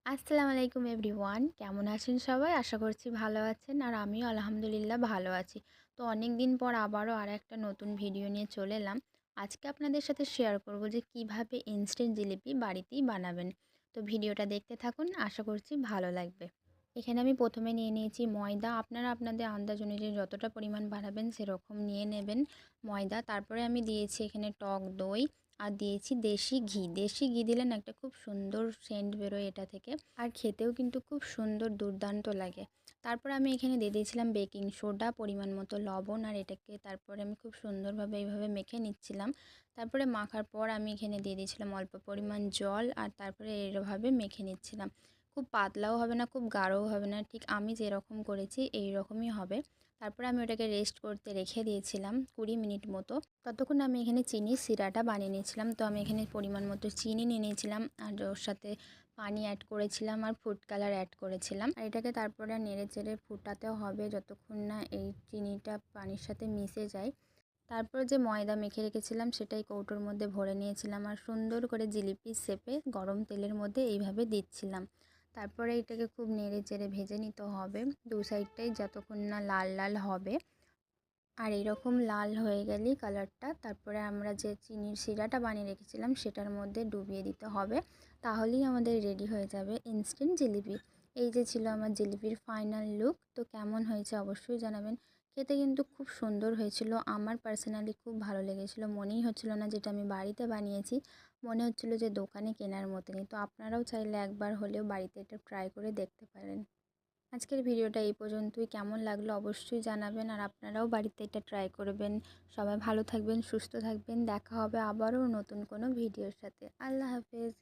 আসসালামু আলাইকুম এভরিওয়ান, কেমন আছেন সবাই? আশা করছি ভালো আছেন আর আমিও আলহামদুলিল্লাহ ভালো আছি। তো অনেক দিন পর আবারও একটা নতুন ভিডিও নিয়ে চলে এলাম। আজকে আপনাদের সাথে শেয়ার করব যে কিভাবে ইনস্ট্যান্ট জিলিপি বাড়িতেই বানাবেন। তো ভিডিওটা দেখতে থাকুন, আশা করছি ভালো লাগবে। এখানে আমি প্রথমে নিয়ে নিয়েছি ময়দা। আপনারা আপনাদের আন্দাজ অনুযায়ী যতটা পরিমাণ বানাবেন সেরকম নিয়ে নেবেন ময়দা। তারপরে আমি দিয়েছি এখানে টক দই আর দিয়েছি দেশি ঘি। দেশি ঘি দিলে না একটা খুব সুন্দর সেন্ট বেরোয় এটা থেকে, আর খেতেও কিন্তু খুব সুন্দর দুর্দান্ত লাগে। তারপরে আমি এখানে দিয়ে দিয়েছিলাম বেকিং সোডা, পরিমাণ মতো লবণ, আর এটাকে তারপরে আমি খুব সুন্দরভাবে এইভাবে মেখে নিচ্ছিলাম। তারপরে মাখার পর আমি এখানে দিয়ে দিয়েছিলাম অল্প পরিমাণ জল, আর তারপরে এরভাবে মেখে নিচ্ছিলাম। খুব পাতলাও হবে না, খুব গাঢ়ও হবে না, ঠিক আমি যেরকম করেছি এই রকমই হবে। তারপরে আমি ওটাকে রেস্ট করতে রেখে দিয়েছিলাম 20 মিনিট মতো। ততক্ষণ আমি এখানে চিনির সিরাটা বানিয়ে নিয়েছিলাম। তো আমি এখানে পরিমাণ মতো চিনি নিয়ে নিয়েছিলাম, আর ওর সাথে পানি অ্যাড করেছিলাম আর ফুড কালার অ্যাড করেছিলাম। আর এটাকে তারপরে নেড়ে চেড়ে ফুটাতেও হবে যতক্ষণ না এই চিনিটা পানির সাথে মিশে যায়। তারপর যে ময়দা মেখে রেখেছিলাম সেটাই কৌটোর মধ্যে ভরে নিয়েছিলাম, আর সুন্দর করে জিলিপির শেপে গরম তেলের মধ্যে এইভাবে দিচ্ছিলাম। তারপরে এটাকে খুব নেড়ে চেড়ে ভেজে নিতে হবে দু সাইডটাই যতক্ষণ না লাল লাল হবে। আর এরকম লাল হয়ে গেলেই কালারটা, তারপরে আমরা যে চিনির শিরাটা বানিয়ে রেখেছিলাম সেটার মধ্যে ডুবিয়ে দিতে হবে। তাহলেই আমাদের রেডি হয়ে যাবে ইনস্ট্যান্ট জিলিপি। এই যে ছিল আমার জিলিপির ফাইনাল লুক। তো কেমন হয়েছে অবশ্যই জানাবেন। খেতে কিন্তু খুব সুন্দর হয়েছিল, আমার পার্সোনালি খুব ভালো লেগেছিল। মনেই হচ্ছিল না যেটা আমি বাড়িতে বানিয়েছি, মনে হচ্ছিল যে দোকানে কেনার মতনই। তো আপনারাও চাইলে একবার হলেও বাড়িতে এটা ট্রাই করে দেখতে পারেন। আজকের ভিডিওটা এই পর্যন্তই। কেমন লাগলো অবশ্যই জানাবেন, আর আপনারাও বাড়িতে এটা ট্রাই করবেন। সবাই ভালো থাকবেন, সুস্থ থাকবেন। দেখা হবে আবারও নতুন কোনো ভিডিওর সাথে। আল্লাহ হাফেজ।